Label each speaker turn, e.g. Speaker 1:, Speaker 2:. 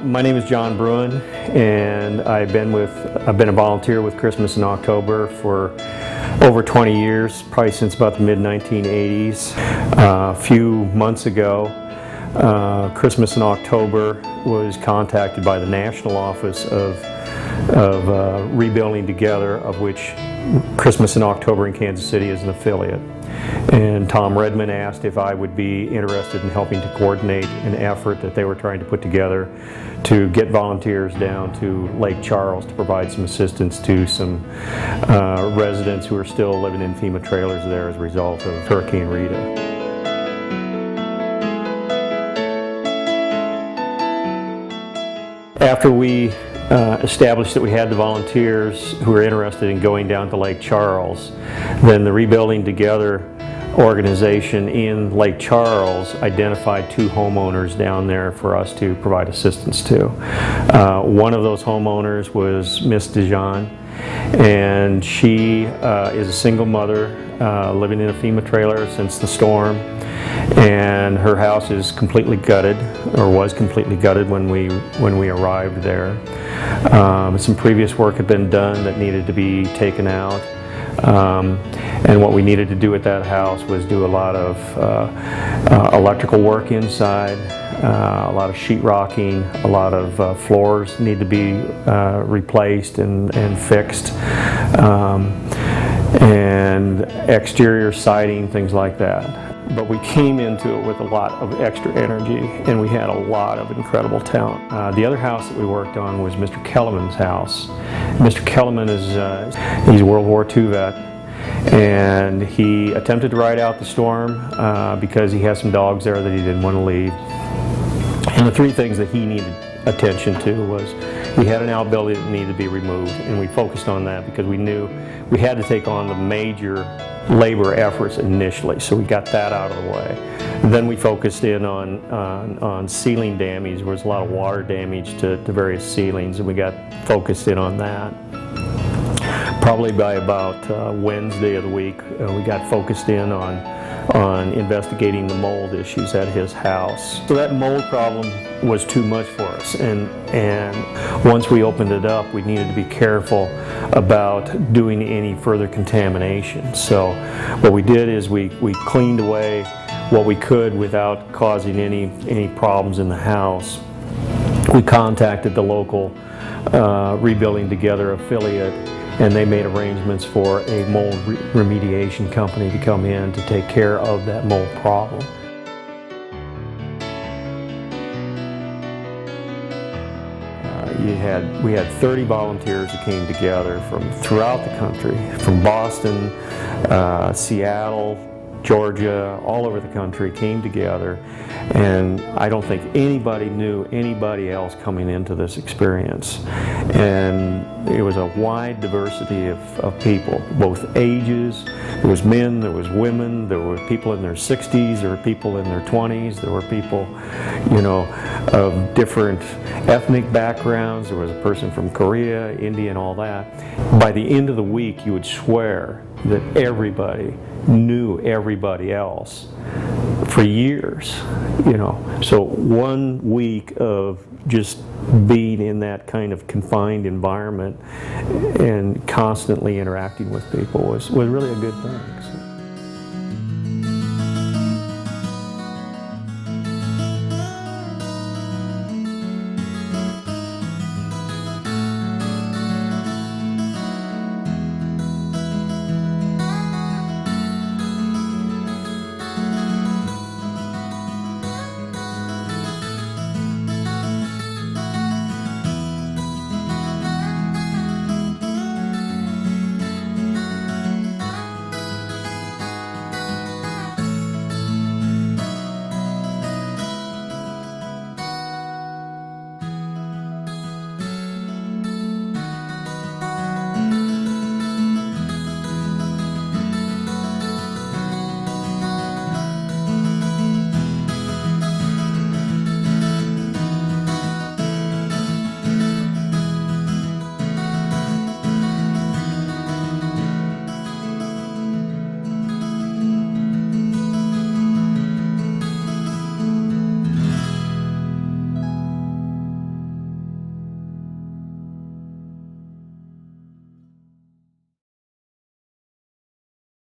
Speaker 1: My name is John Bruhn, and I've been a volunteer with Christmas in October for over 20 years, probably since about the mid-1980s. A few months ago, Christmas in October was contacted by the National Office of Rebuilding Together, of which Christmas in October in Kansas City is an affiliate. And Tom Redmond asked if I would be interested in helping to coordinate an effort that they were trying to put together to get volunteers down to Lake Charles to provide some assistance to some residents who are still living in FEMA trailers there as a result of Hurricane Rita. After we established that we had the volunteers who were interested in going down to Lake Charles, then the Rebuilding Together organization in Lake Charles identified two homeowners down there for us to provide assistance to. One of those homeowners was Miss Dijon, and she is a single mother living in a FEMA trailer since the storm, and her house is completely gutted, or was completely gutted when we arrived there. Some previous work had been done that needed to be taken out. And what we needed to do at that house was do a lot of electrical work inside, a lot of sheetrocking, a lot of floors need to be replaced and fixed, and exterior siding, things like that. But we came into it with a lot of extra energy, and we had a lot of incredible talent. The other house that we worked on was Mr. Kellerman's house. Mr. Kellerman he's a World War II vet, and he attempted to ride out the storm because he has some dogs there that he didn't want to leave. And the three things that he needed attention to was he had an outbuilding that needed to be removed, and we focused on that because we knew we had to take on the major labor efforts initially, so we got that out of the way. Then we focused in on ceiling damage. There was a lot of water damage to various ceilings, and we got focused in on that. Probably by about Wednesday of the week, we got focused in on investigating the mold issues at his house. So that mold problem was too much for us, and once we opened it up, we needed to be careful about doing any further contamination. So what we did is we cleaned away what we could without causing any problems in the house. We contacted the local Rebuilding Together affiliate, and they made arrangements for a mold remediation company to come in to take care of that mold problem. We had 30 volunteers that came together from throughout the country, from Boston, Seattle, Georgia, all over the country came together, and I don't think anybody knew anybody else coming into this experience. And it was a wide diversity of people, both ages. There was men, there was women, there were people in their 60s, there were people in their 20s, there were people, of different ethnic backgrounds. There was a person from Korea, India, and all that. By the end of the week, you would swear that everybody knew everybody else for years, So 1 week of just being in that kind of confined environment and constantly interacting with people was really a good thing. So.